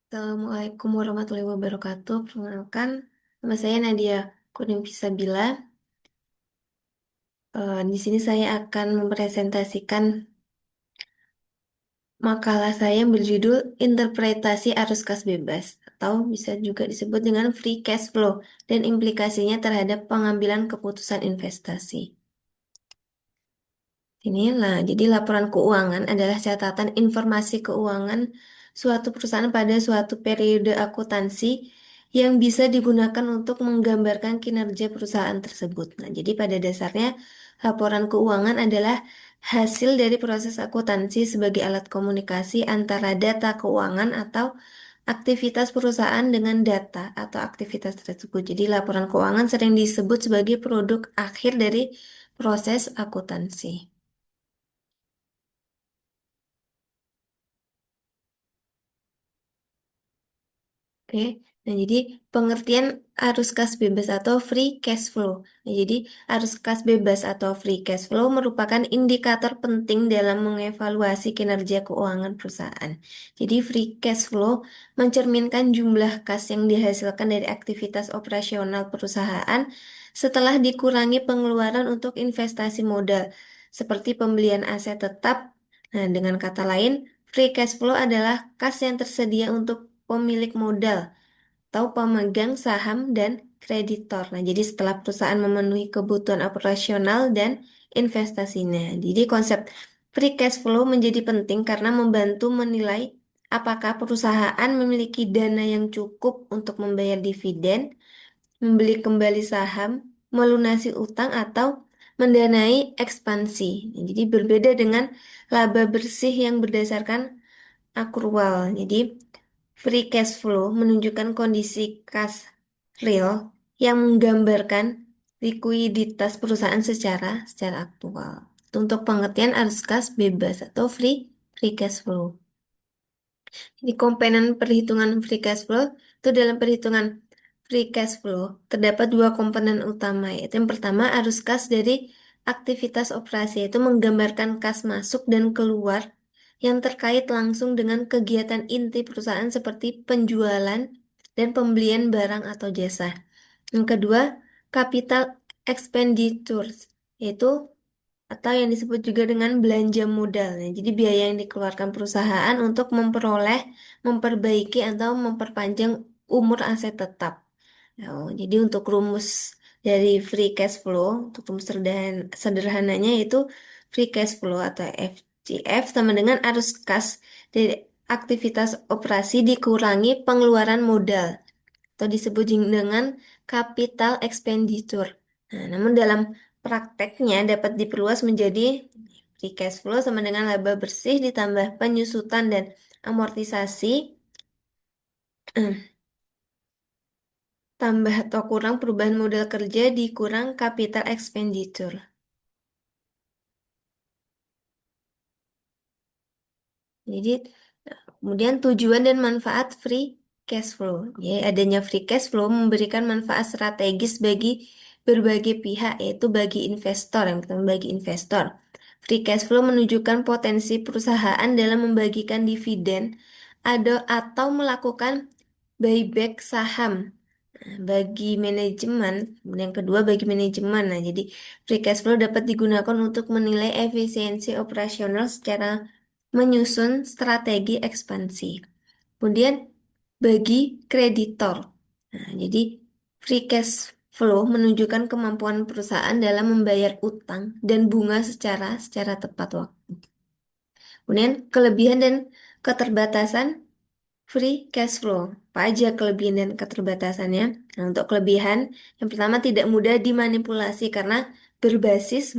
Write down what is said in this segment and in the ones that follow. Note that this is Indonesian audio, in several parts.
Assalamualaikum warahmatullahi wabarakatuh. Perkenalkan, nama saya Nadia Kuning Pisabila. Di sini saya akan mempresentasikan makalah saya yang berjudul Interpretasi Arus Kas Bebas atau bisa juga disebut dengan Free Cash Flow dan implikasinya terhadap pengambilan keputusan investasi. Inilah, jadi laporan keuangan adalah catatan informasi keuangan suatu perusahaan pada suatu periode akuntansi yang bisa digunakan untuk menggambarkan kinerja perusahaan tersebut. Nah, jadi pada dasarnya laporan keuangan adalah hasil dari proses akuntansi sebagai alat komunikasi antara data keuangan atau aktivitas perusahaan dengan data atau aktivitas tersebut. Jadi laporan keuangan sering disebut sebagai produk akhir dari proses akuntansi. Oke, nah jadi pengertian arus kas bebas atau free cash flow. Nah, jadi arus kas bebas atau free cash flow merupakan indikator penting dalam mengevaluasi kinerja keuangan perusahaan. Jadi free cash flow mencerminkan jumlah kas yang dihasilkan dari aktivitas operasional perusahaan setelah dikurangi pengeluaran untuk investasi modal, seperti pembelian aset tetap. Nah, dengan kata lain, free cash flow adalah kas yang tersedia untuk pemilik modal atau pemegang saham dan kreditor. Nah, jadi setelah perusahaan memenuhi kebutuhan operasional dan investasinya. Jadi konsep free cash flow menjadi penting karena membantu menilai apakah perusahaan memiliki dana yang cukup untuk membayar dividen, membeli kembali saham, melunasi utang atau mendanai ekspansi. Nah, jadi berbeda dengan laba bersih yang berdasarkan akrual. Jadi free cash flow menunjukkan kondisi kas real yang menggambarkan likuiditas perusahaan secara aktual. Untuk pengertian arus kas bebas atau free cash flow. Di komponen perhitungan free cash flow itu dalam perhitungan free cash flow terdapat dua komponen utama, yaitu yang pertama arus kas dari aktivitas operasi, yaitu menggambarkan kas masuk dan keluar yang terkait langsung dengan kegiatan inti perusahaan seperti penjualan dan pembelian barang atau jasa. Yang kedua, capital expenditures, yaitu atau yang disebut juga dengan belanja modal. Nah, jadi biaya yang dikeluarkan perusahaan untuk memperoleh, memperbaiki atau memperpanjang umur aset tetap. Nah, jadi untuk rumus dari free cash flow, untuk rumus sederhananya itu free cash flow atau FCF sama dengan arus kas dari aktivitas operasi dikurangi pengeluaran modal atau disebut dengan capital expenditure. Nah, namun dalam prakteknya dapat diperluas menjadi free cash flow sama dengan laba bersih ditambah penyusutan dan amortisasi tambah atau kurang perubahan modal kerja dikurang capital expenditure. Jadi, kemudian tujuan dan manfaat free cash flow. Ya, adanya free cash flow memberikan manfaat strategis bagi berbagai pihak, yaitu bagi investor, yang pertama bagi investor. Free cash flow menunjukkan potensi perusahaan dalam membagikan dividen atau melakukan buyback saham. Nah, bagi manajemen, yang kedua bagi manajemen. Nah, jadi free cash flow dapat digunakan untuk menilai efisiensi operasional secara menyusun strategi ekspansi. Kemudian bagi kreditor. Nah, jadi free cash flow menunjukkan kemampuan perusahaan dalam membayar utang dan bunga secara tepat waktu. Kemudian kelebihan dan keterbatasan free cash flow. Apa aja kelebihan dan keterbatasannya? Nah, untuk kelebihan, yang pertama tidak mudah dimanipulasi karena berbasis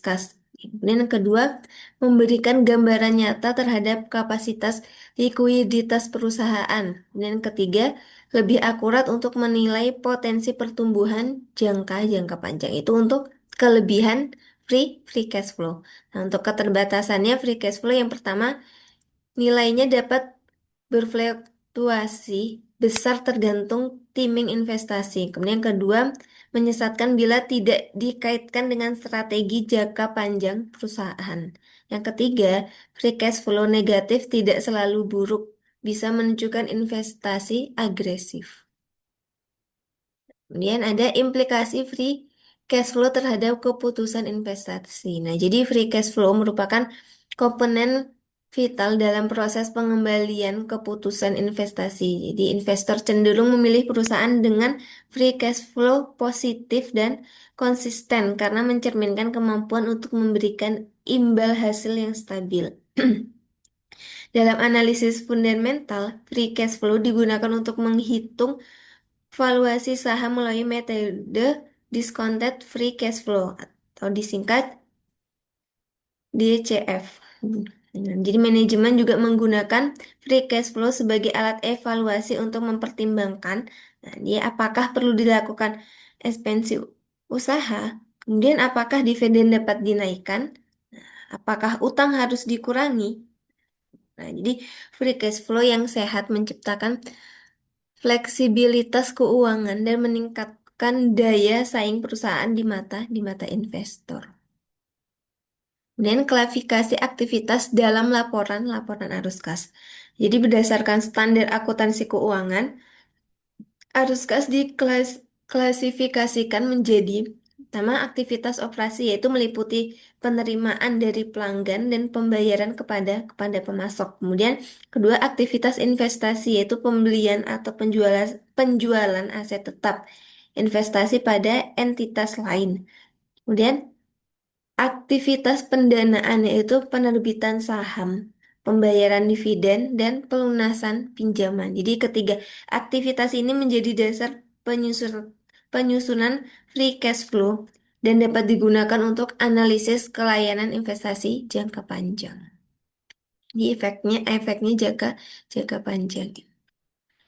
kas. Kemudian yang kedua, memberikan gambaran nyata terhadap kapasitas likuiditas perusahaan. Kemudian yang ketiga, lebih akurat untuk menilai potensi pertumbuhan jangka panjang. Itu untuk kelebihan free cash flow. Nah, untuk keterbatasannya free cash flow yang pertama, nilainya dapat berfluktuasi besar tergantung timing investasi. Kemudian yang kedua, menyesatkan bila tidak dikaitkan dengan strategi jangka panjang perusahaan. Yang ketiga, free cash flow negatif tidak selalu buruk. bisa menunjukkan investasi agresif. Kemudian ada implikasi free cash flow terhadap keputusan investasi. Nah, jadi free cash flow merupakan komponen vital dalam proses pengembalian keputusan investasi. Jadi, investor cenderung memilih perusahaan dengan free cash flow positif dan konsisten karena mencerminkan kemampuan untuk memberikan imbal hasil yang stabil. Dalam analisis fundamental, free cash flow digunakan untuk menghitung valuasi saham melalui metode discounted free cash flow atau disingkat DCF. Jadi manajemen juga menggunakan free cash flow sebagai alat evaluasi untuk mempertimbangkan dia apakah perlu dilakukan ekspansi usaha, kemudian apakah dividen dapat dinaikkan, apakah utang harus dikurangi. Nah, jadi free cash flow yang sehat menciptakan fleksibilitas keuangan dan meningkatkan daya saing perusahaan di mata investor. Kemudian klasifikasi aktivitas dalam laporan arus kas. Jadi berdasarkan standar akuntansi keuangan, arus kas diklasifikasikan menjadi pertama aktivitas operasi yaitu meliputi penerimaan dari pelanggan dan pembayaran kepada pemasok. Kemudian kedua aktivitas investasi yaitu pembelian atau penjualan aset tetap, investasi pada entitas lain. Kemudian aktivitas pendanaan yaitu penerbitan saham, pembayaran dividen, dan pelunasan pinjaman. Jadi ketiga, aktivitas ini menjadi dasar penyusunan free cash flow dan dapat digunakan untuk analisis kelayanan investasi jangka panjang. Jadi efeknya jangka panjang.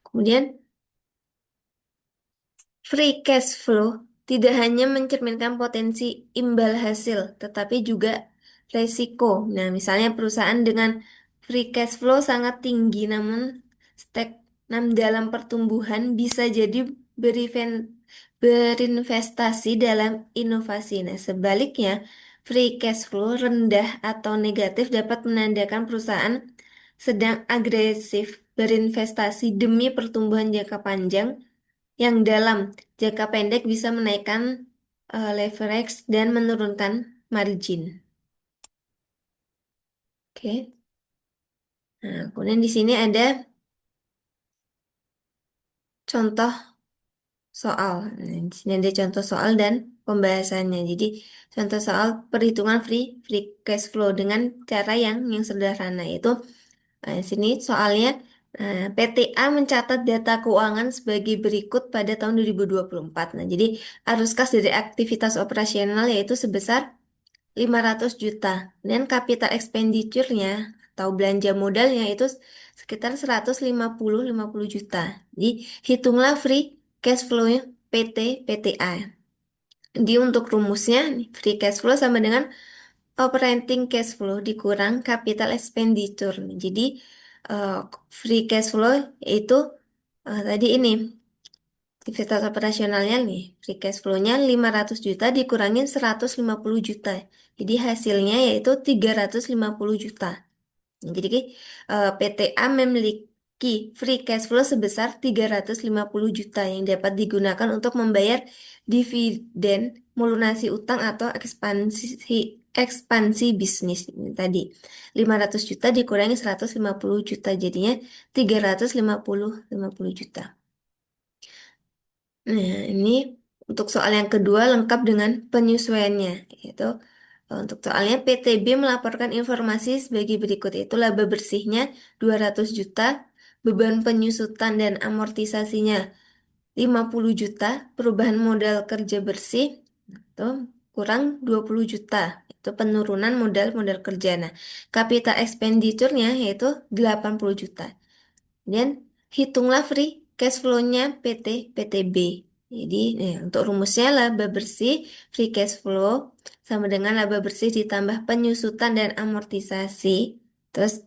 Kemudian free cash flow tidak hanya mencerminkan potensi imbal hasil, tetapi juga resiko. Nah, misalnya perusahaan dengan free cash flow sangat tinggi namun stagnan dalam pertumbuhan bisa jadi berinvestasi dalam inovasi. Nah, sebaliknya, free cash flow rendah atau negatif dapat menandakan perusahaan sedang agresif berinvestasi demi pertumbuhan jangka panjang yang dalam jangka pendek bisa menaikkan leverage dan menurunkan margin. Oke. Nah, kemudian di sini ada contoh soal. Nah, di sini ada contoh soal dan pembahasannya. Jadi, contoh soal perhitungan free cash flow dengan cara yang sederhana yaitu di sini soalnya PTA mencatat data keuangan sebagai berikut pada tahun 2024. Nah, jadi arus kas dari aktivitas operasional yaitu sebesar 500 juta. Dan capital expenditure-nya atau belanja modalnya itu sekitar 150 juta. Jadi hitunglah free cash flow-nya PTA. Jadi untuk rumusnya free cash flow sama dengan operating cash flow dikurang capital expenditure. Jadi eh, free cash flow itu tadi ini aktivitas operasionalnya nih, free cash flow-nya 500 juta dikurangin 150 juta. Jadi hasilnya yaitu 350 juta. Jadi PTA memiliki free cash flow sebesar 350 juta yang dapat digunakan untuk membayar dividen, melunasi utang atau ekspansi bisnis. Ini tadi 500 juta dikurangi 150 juta jadinya 350 juta. Nah, ini untuk soal yang kedua lengkap dengan penyesuaiannya, yaitu untuk soalnya PTB melaporkan informasi sebagai berikut, yaitu laba bersihnya 200 juta, beban penyusutan dan amortisasinya 50 juta, perubahan modal kerja bersih itu kurang 20 juta, itu penurunan modal kerja. Nah, capital expenditure-nya yaitu 80 juta. Dan hitunglah free cash flow-nya PTB. Jadi, untuk rumusnya laba bersih free cash flow sama dengan laba bersih ditambah penyusutan dan amortisasi. Terus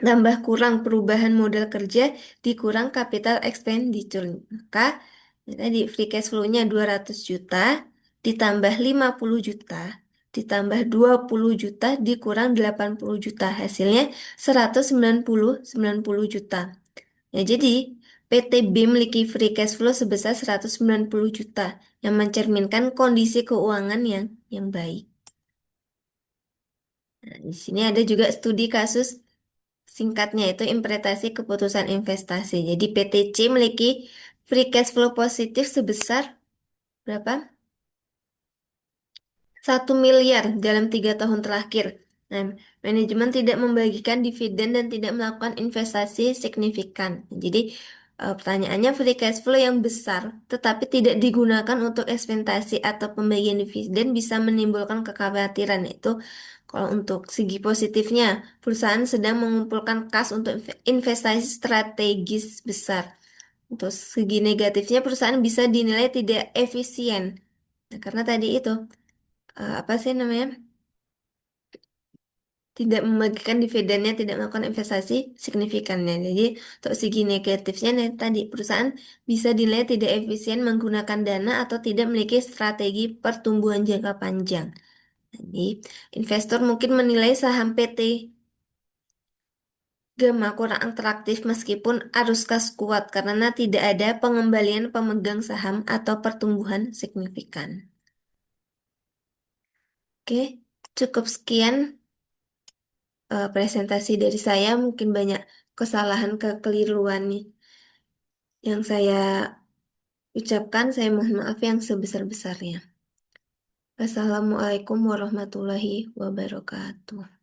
tambah kurang perubahan modal kerja dikurang capital expenditure. Maka tadi free cash flow-nya 200 juta ditambah 50 juta ditambah 20 juta dikurang 80 juta. Hasilnya 190 juta. Ya, jadi PT BIM memiliki free cash flow sebesar 190 juta yang mencerminkan kondisi keuangan yang baik. Nah, di sini ada juga studi kasus singkatnya itu interpretasi keputusan investasi. Jadi PTC memiliki free cash flow positif sebesar berapa? 1 miliar dalam 3 tahun terakhir. Nah, manajemen tidak membagikan dividen dan tidak melakukan investasi signifikan. Jadi, pertanyaannya free cash flow yang besar, tetapi tidak digunakan untuk investasi atau pembagian dividen bisa menimbulkan kekhawatiran. Itu kalau untuk segi positifnya, perusahaan sedang mengumpulkan kas untuk investasi strategis besar. Untuk segi negatifnya, perusahaan bisa dinilai tidak efisien. Nah, karena tadi itu apa sih namanya, tidak membagikan dividennya, tidak melakukan investasi signifikannya. Jadi untuk segi negatifnya nih, tadi perusahaan bisa dinilai tidak efisien menggunakan dana atau tidak memiliki strategi pertumbuhan jangka panjang. Jadi investor mungkin menilai saham PT Gema kurang atraktif meskipun arus kas kuat karena tidak ada pengembalian pemegang saham atau pertumbuhan signifikan. Oke, cukup sekian presentasi dari saya, mungkin banyak kesalahan kekeliruan nih yang saya ucapkan. Saya mohon maaf yang sebesar-besarnya. Wassalamualaikum warahmatullahi wabarakatuh.